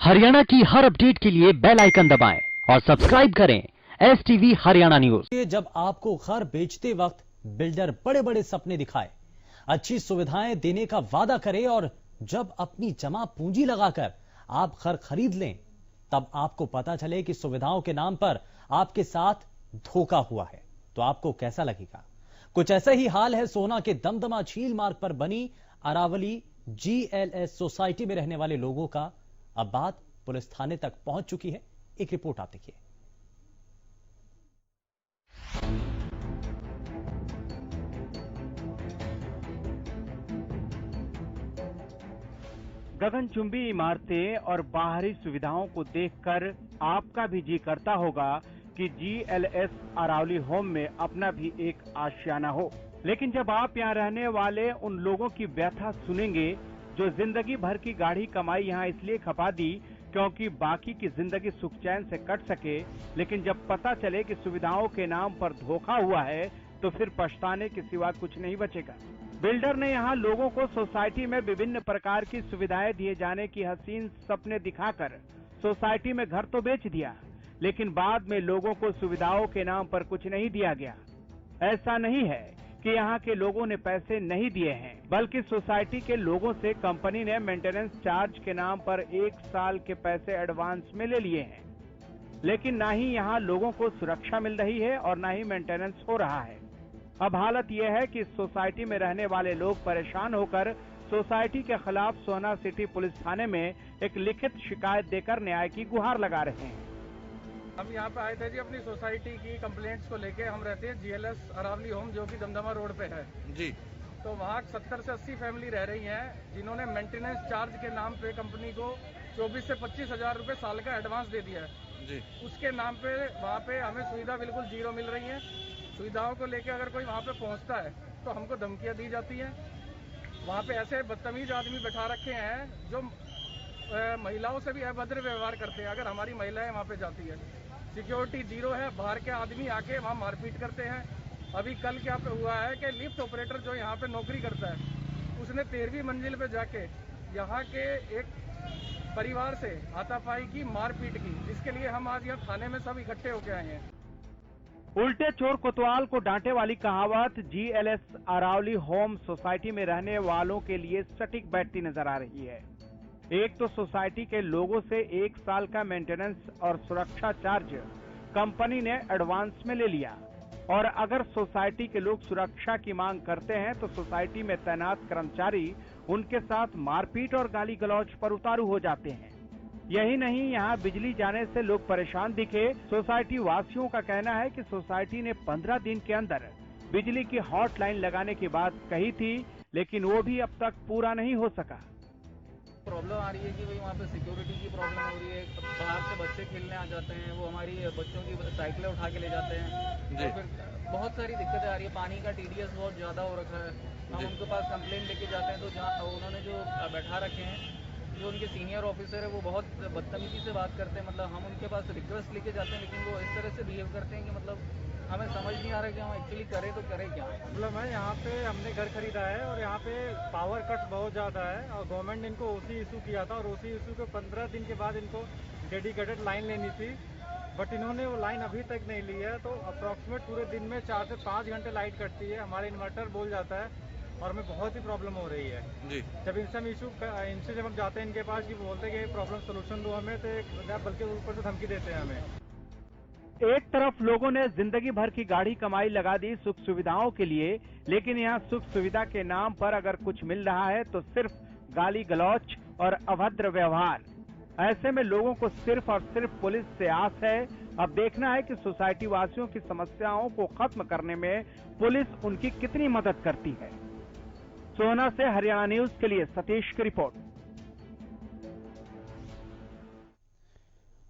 हरियाणा की हर अपडेट के लिए बेल आइकन दबाएं और सब्सक्राइब करें STV हरियाणा न्यूज। जब आपको घर बेचते वक्त बिल्डर बड़े बड़े सपने दिखाए, अच्छी सुविधाएं देने का वादा करे और जब अपनी जमा पूंजी लगाकर आप घर खरीद लें, तब आपको पता चले कि सुविधाओं के नाम पर आपके साथ धोखा हुआ है, तो आपको कैसा लगेगा? कुछ ऐसा ही हाल है सोहना के दमदमा झील मार्ग पर बनी अरावली GLS सोसाइटी में रहने वाले लोगों का। अब बात पुलिस थाने तक पहुंच चुकी है। एक रिपोर्ट आप देखिए। गगनचुंबी इमारतें और बाहरी सुविधाओं को देखकर आपका भी जी करता होगा कि GLS अरावली होम में अपना भी एक आशियाना हो। लेकिन जब आप यहाँ रहने वाले उन लोगों की व्यथा सुनेंगे जो जिंदगी भर की गाढ़ी कमाई यहाँ इसलिए खपा दी क्योंकि बाकी की जिंदगी सुख चैन से कट सके, लेकिन जब पता चले कि सुविधाओं के नाम पर धोखा हुआ है तो फिर पछताने के सिवा कुछ नहीं बचेगा। बिल्डर ने यहाँ लोगों को सोसाइटी में विभिन्न प्रकार की सुविधाएं दिए जाने की हसीन सपने दिखाकर सोसाइटी में घर तो बेच दिया, लेकिन बाद में लोगों को सुविधाओं के नाम पर कुछ नहीं दिया गया। ऐसा नहीं है कि यहाँ के लोगों ने पैसे नहीं दिए हैं, बल्कि सोसाइटी के लोगों से कंपनी ने मेंटेनेंस चार्ज के नाम पर 1 साल के पैसे एडवांस में ले लिए हैं। लेकिन ना ही यहाँ लोगों को सुरक्षा मिल रही है और ना ही मेंटेनेंस हो रहा है। अब हालत यह है कि सोसाइटी में रहने वाले लोग परेशान होकर सोसाइटी के खिलाफ सोहना सिटी पुलिस थाने में एक लिखित शिकायत देकर न्याय की गुहार लगा रहे हैं। हम यहाँ पे आए थे जी अपनी सोसाइटी की कंप्लेंट्स को लेके। हम रहते हैं GLS अरावली होम जो कि दमदमा रोड पे है जी। तो वहाँ 70 से 80 फैमिली रह रही हैं जिन्होंने मेंटेनेंस चार्ज के नाम पे कंपनी को 24 से 25 हजार रुपए साल का एडवांस दे दिया है जी। उसके नाम पे वहाँ पे हमें सुविधा बिल्कुल जीरो मिल रही है। सुविधाओं को लेके अगर कोई वहाँ पे पहुँचता है तो हमको धमकियाँ दी जाती हैं। वहाँ पे ऐसे बदतमीज आदमी बैठा रखे हैं जो महिलाओं से भी अभद्र व्यवहार करते हैं। अगर हमारी महिलाएं वहाँ पे जाती है, सिक्योरिटी जीरो है, बाहर के आदमी आके वहाँ मारपीट करते हैं। अभी कल क्या पे हुआ है कि लिफ्ट ऑपरेटर जो यहाँ पे नौकरी करता है उसने 13वीं मंजिल पे जाके यहाँ के एक परिवार से हाथापाई की, मारपीट की, जिसके लिए हम आज यहाँ थाने में सब इकट्ठे होके आए हैं। उल्टे चोर कोतवाल को डांटे वाली कहावत GLS अरावली होम सोसाइटी में रहने वालों के लिए सटीक बैठती नजर आ रही है। एक तो सोसाइटी के लोगों से 1 साल का मेंटेनेंस और सुरक्षा चार्ज कंपनी ने एडवांस में ले लिया, और अगर सोसाइटी के लोग सुरक्षा की मांग करते हैं तो सोसाइटी में तैनात कर्मचारी उनके साथ मारपीट और गाली गलौज पर उतारू हो जाते हैं। यही नहीं, यहाँ बिजली जाने से लोग परेशान दिखे। सोसाइटी वासियों का कहना है कि सोसाइटी ने 15 दिन के अंदर बिजली की हॉटलाइन लगाने की बात कही थी, लेकिन वो भी अब तक पूरा नहीं हो सका। प्रॉब्लम आ रही है कि भाई वहाँ पे सिक्योरिटी की प्रॉब्लम हो रही है। बाहर से बच्चे खेलने आ जाते हैं, वो हमारी बच्चों की साइकिलें उठा के ले जाते हैं। और फिर बहुत सारी दिक्कतें आ रही है। पानी का TDS बहुत ज़्यादा हो रखा है। हम उनके पास कंप्लेन लेके जाते हैं तो जहाँ उन्होंने जो बैठा रखे हैं, जो उनके सीनियर ऑफिसर है, वो बहुत बदतमीजी से बात करते हैं। मतलब हम उनके पास रिक्वेस्ट लेके जाते हैं लेकिन वो इस तरह से बिहेव करते हैं कि मतलब हमें समझ नहीं आ रहा कि हम एक्चुअली करें तो करें क्या। प्रॉब्लम है यहाँ पे, हमने घर खरीदा है और यहाँ पे पावर कट बहुत ज़्यादा है और गवर्नमेंट ने इनको OC इशू किया था और OC इशू के 15 दिन के बाद इनको डेडिकेटेड लाइन लेनी थी, बट इन्होंने वो लाइन अभी तक नहीं ली है। तो अप्रॉक्सीमेट पूरे दिन में 4 से 5 घंटे लाइट कटती है। हमारे इन्वर्टर बोल जाता है और हमें बहुत ही प्रॉब्लम हो रही है जी। जब इनसे जब हम जाते हैं इनके पास, कि बोलते हैं कि प्रॉब्लम सोल्यूशन दो हमें, तो बल्कि ऊपर से धमकी देते हैं हमें। एक तरफ लोगों ने जिंदगी भर की गाढ़ी कमाई लगा दी सुख सुविधाओं के लिए, लेकिन यहाँ सुख सुविधा के नाम पर अगर कुछ मिल रहा है तो सिर्फ गाली गलौच और अभद्र व्यवहार। ऐसे में लोगों को सिर्फ और सिर्फ पुलिस से आस है। अब देखना है कि सोसाइटी वासियों की समस्याओं को खत्म करने में पुलिस उनकी कितनी मदद करती है। सोहना से हरियाणा न्यूज के लिए सतीश की रिपोर्ट।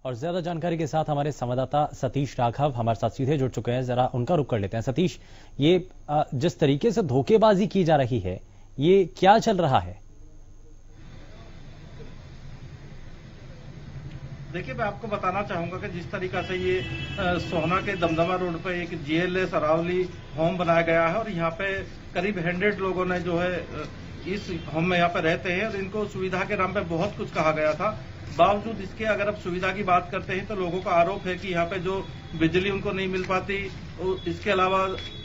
और ज्यादा जानकारी के साथ हमारे संवाददाता सतीश राघव हमारे साथ सीधे जुड़ चुके हैं। जरा उनका रुख कर लेते हैं। सतीश, ये जिस तरीके से धोखेबाजी की जा रही है, ये क्या चल रहा है? देखिए, मैं आपको बताना चाहूंगा कि जिस तरीका से ये सोहना के दमदमा रोड पर एक GLS अरावली होम बनाया गया है और यहाँ पे करीब 100 लोगों ने जो है इस होम में यहाँ पे रहते हैं और इनको सुविधा के नाम पे बहुत कुछ कहा गया था। बावजूद इसके अगर अब सुविधा की बात करते हैं तो लोगों का आरोप है कि यहाँ पे जो बिजली उनको नहीं मिल पाती, इसके अलावा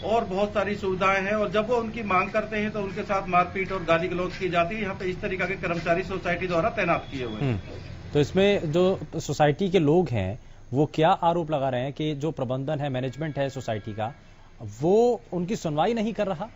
और बहुत सारी सुविधाएं हैं और जब वो उनकी मांग करते हैं तो उनके साथ मारपीट और गाली गलौज की जाती है। यहाँ पे इस तरीके के कर्मचारी सोसाइटी द्वारा तैनात किए हुए हैं। तो इसमें जो सोसाइटी के लोग हैं वो क्या आरोप लगा रहे हैं कि जो प्रबंधन है, मैनेजमेंट है सोसाइटी का, वो उनकी सुनवाई नहीं कर रहा?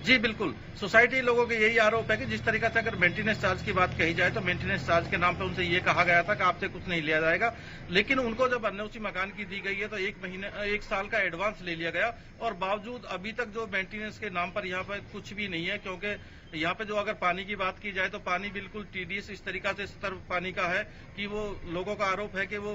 जी बिल्कुल, सोसाइटी लोगों के यही आरोप है कि जिस तरीके से अगर मेंटेनेंस चार्ज की बात कही जाए तो मेंटेनेंस चार्ज के नाम पे उनसे ये कहा गया था कि आपसे कुछ नहीं लिया जाएगा, लेकिन उनको जब एनओसी मकान की दी गई है तो 1 साल का एडवांस ले लिया गया और बावजूद अभी तक जो मेंटेनेंस के नाम पर यहाँ पर कुछ भी नहीं है। क्योंकि यहाँ पे जो अगर पानी की बात की जाए तो पानी बिल्कुल टीडीएस इस तरीका से स्तर पानी का है कि वो लोगों का आरोप है कि वो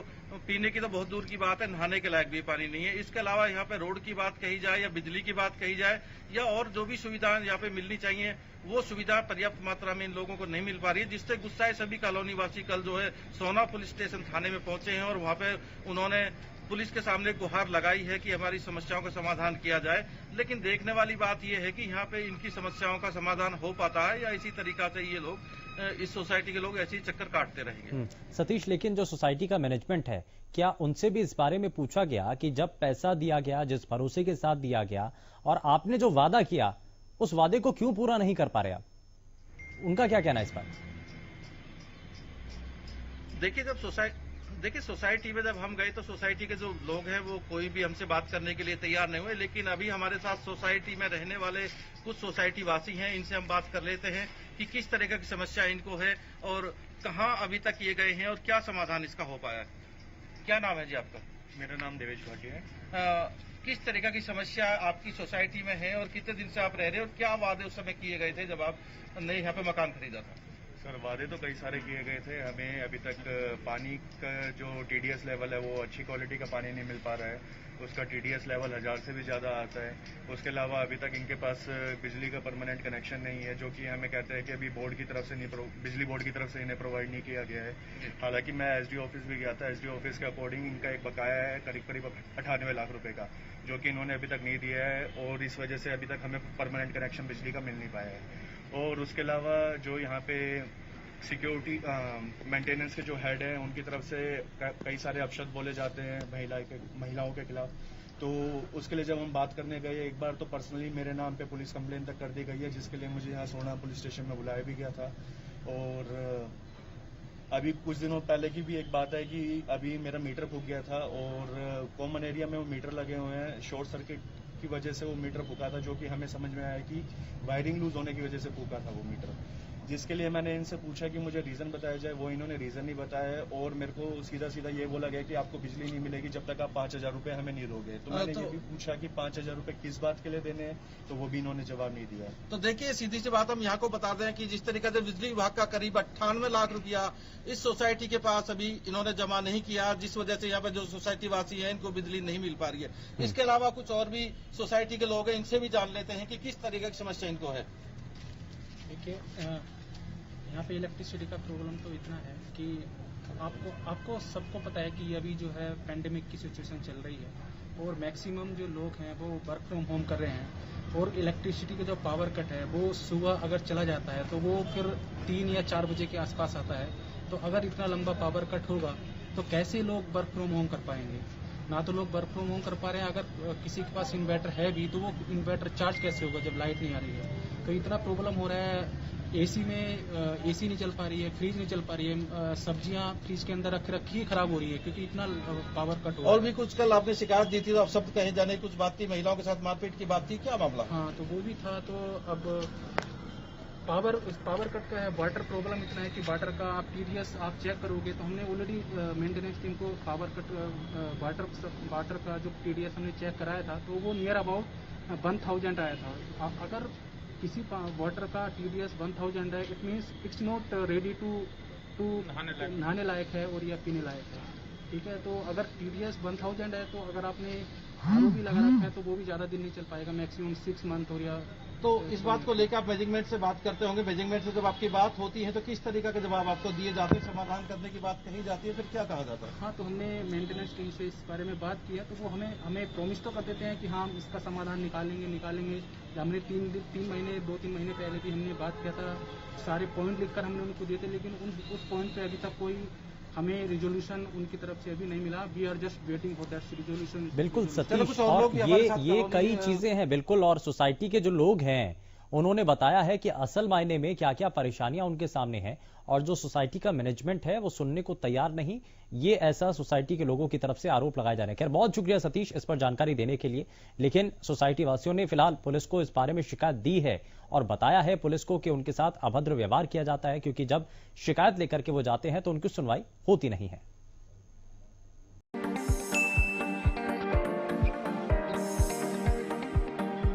पीने की तो बहुत दूर की बात है, नहाने के लायक भी पानी नहीं है। इसके अलावा यहाँ पे रोड की बात कही जाए या बिजली की बात कही जाए या और जो भी सुविधाएं यहाँ पे मिलनी चाहिए वो सुविधा पर्याप्त मात्रा में इन लोगों को नहीं मिल पा रही है, जिससे गुस्साए सभी कॉलोनी वासी कल जो है सोना पुलिस स्टेशन थाने में पहुंचे हैं और वहां पे उन्होंने पुलिस के सामने गुहार लगाई है कि हमारी समस्याओं का समाधान किया जाए। लेकिन देखने वाली बात यह है कि यहाँ पे इनकी समस्याओं का समाधान हो पाता है या इसी तरीका से ये लोग, इस सोसाइटी के लोग ऐसे ही चक्कर काटते रहेंगे। सतीश, लेकिन जो सोसाइटी का मैनेजमेंट है, क्या उनसे भी इस बारे में पूछा गया कि जब पैसा दिया गया, जिस भरोसे के साथ दिया गया और आपने जो वादा किया उस वादे को क्यों पूरा नहीं कर पा रहे आप? उनका क्या कहना है इस पर? देखिए सोसाइटी में जब हम गए तो सोसाइटी के जो लोग हैं वो कोई भी हमसे बात करने के लिए तैयार नहीं हुए, लेकिन अभी हमारे साथ सोसाइटी में रहने वाले कुछ सोसाइटी वासी हैं, इनसे हम बात कर लेते हैं कि किस तरह की समस्या इनको है और कहाँ अभी तक ये गए हैं और क्या समाधान इसका हो पाया है। क्या नाम है जी आपका? मेरा नाम देवेश भाटिया है। किस तरीका की समस्या आपकी सोसाइटी में है और कितने दिन से आप रह रहे हैं और क्या वादे उस समय किए गए थे जब आपने यहाँ पे मकान खरीदा था? सर, वादे तो कई सारे किए गए थे। हमें अभी तक पानी का जो टीडीएस लेवल है वो अच्छी क्वालिटी का पानी नहीं मिल पा रहा है, उसका टीडीएस लेवल 1000 से भी ज़्यादा आता है। उसके अलावा अभी तक इनके पास बिजली का परमानेंट कनेक्शन नहीं है, जो कि हमें कहते हैं कि अभी बोर्ड की तरफ से बिजली बोर्ड की तरफ से इन्हें प्रोवाइड नहीं किया गया है। हालांकि मैं एसडीओ ऑफिस भी गया था, एसडीओ ऑफिस के अकॉर्डिंग इनका एक बकाया है करीब 98 लाख रुपए का, जो कि इन्होंने अभी तक नहीं दिया है और इस वजह से अभी तक हमें परमानेंट कनेक्शन बिजली का मिल नहीं पाया है। और उसके अलावा जो यहाँ पे सिक्योरिटी मेंटेनेंस के जो हेड हैं उनकी तरफ से कई सारे अपशब्द बोले जाते हैं महिलाओं के खिलाफ। तो उसके लिए जब हम बात करने गए एक बार तो पर्सनली मेरे नाम पे पुलिस कंप्लेंट तक कर दी गई है, जिसके लिए मुझे यहाँ सोना पुलिस स्टेशन में बुलाया भी गया था। और अभी कुछ दिनों पहले की भी एक बात है कि अभी मेरा मीटर फूक गया था और कॉमन एरिया में वो मीटर लगे हुए हैं, शॉर्ट सर्किट की वजह से वो मीटर फूका था, जो कि हमें समझ में आया कि वायरिंग लूज होने की वजह से फूका था वो मीटर। जिसके लिए मैंने इनसे पूछा कि मुझे रीजन बताया जाए, वो इन्होंने रीजन नहीं बताया और मेरे को सीधा ये बोला गया कि आपको बिजली नहीं मिलेगी जब तक आप 5000 रुपए हमें नहीं दोगे। तो मैंने ये भी पूछा कि 5000 रुपए किस बात के लिए देने हैं, तो वो भी इन्होंने जवाब नहीं दिया। तो देखिए सीधी सी बात हम यहाँ को बता दें कि जिस तरीके से बिजली विभाग का करीब 98 लाख रुपया इस सोसाइटी के पास अभी इन्होंने जमा नहीं किया, जिस वजह से यहाँ पे जो सोसाइटी वासी है इनको बिजली नहीं मिल पा रही है। इसके अलावा कुछ और भी सोसाइटी के लोग हैं, इनसे भी जान लेते हैं कि किस तरीके की समस्या इनको है। देखिए, यहाँ पे इलेक्ट्रिसिटी का प्रॉब्लम तो इतना है कि आपको सबको पता है कि अभी जो है पैंडेमिक की सिचुएशन चल रही है और मैक्सिमम जो लोग हैं वो वर्क फ्रॉम होम कर रहे हैं और इलेक्ट्रिसिटी का जो पावर कट है वो सुबह अगर चला जाता है तो वो फिर 3 या 4 बजे के आसपास आता है। तो अगर इतना लंबा पावर कट होगा तो कैसे लोग वर्क फ्रॉम होम कर पाएंगे? ना तो लोग वर्क फ्रॉम होम कर पा रहे हैं, अगर किसी के पास इन्वर्टर है भी तो वो इन्वर्टर चार्ज कैसे होगा जब लाइट नहीं आ रही है? तो इतना प्रॉब्लम हो रहा है। एसी में एसी नहीं चल पा रही है, फ्रिज नहीं चल पा रही है, सब्जियां फ्रिज के अंदर रखी ही खराब हो रही है क्योंकि इतना पावर कट हो रहा है। और भी कुछ कल आपने शिकायत दी थी तो अब शब्द कहे जाने की कुछ बात थी, महिलाओं के साथ मारपीट की बात थी, क्या मामला? हाँ, तो वो भी था। तो अब पावर कट का है, वाटर प्रॉब्लम इतना है कि वाटर का आप टीडीएस आप चेक करोगे तो हमने ऑलरेडी मेंटेनेंस टीम को पावर कट वाटर का जो टीडीएस हमने चेक कराया था तो वो नियर अबाउट 1000 आया था। अगर किसी वाटर का टीडीएस 1000 है, it means it's not ready to नहाने लायक है और या पीने लायक है। ठीक है, तो अगर टीडीएस 1000 है तो अगर आपने आरओ भी लगा रखा है तो वो भी ज़्यादा दिन नहीं चल पाएगा, मैक्सिमम 6 मंथ और या तो इस बात को लेकर आप मैनेजमेंट से बात करते होंगे, मैनेजमेंट से जब आपकी बात होती है तो किस तरीके के जवाब आपको दिए जाते हैं, समाधान करने की बात कही जाती है, फिर क्या कहा जाता है? हाँ, तो हमने मेंटेनेंस टीम से इस बारे में बात किया तो वो हमें प्रॉमिस तो कर देते हैं कि हाँ हम इसका समाधान निकालेंगे। हमने 2-3 महीने पहले भी हमने बात किया था, सारे पॉइंट लिखकर हमने उनको दिए थे, लेकिन उस पॉइंट पे अभी तक कोई हमें रिजोल्यूशन उनकी तरफ से अभी नहीं मिला। We are just waiting for that resolution. बिल्कुल सतीश, और ये कई चीजें हैं बिल्कुल, और सोसाइटी के जो लोग हैं उन्होंने बताया है कि असल मायने में क्या क्या परेशानियां उनके सामने हैं, और जो सोसाइटी का मैनेजमेंट है वो सुनने को तैयार नहीं। ये ऐसा सोसाइटी के लोगों की तरफ से आरोप लगाए जा रहे हैं। खैर, बहुत शुक्रिया सतीश इस पर जानकारी देने के लिए। लेकिन सोसाइटी वासियों ने फिलहाल पुलिस को इस बारे में शिकायत दी है और बताया है पुलिस को कि उनके साथ अभद्र व्यवहार किया जाता है, क्योंकि जब शिकायत लेकर के वो जाते हैं तो उनकी सुनवाई होती नहीं है।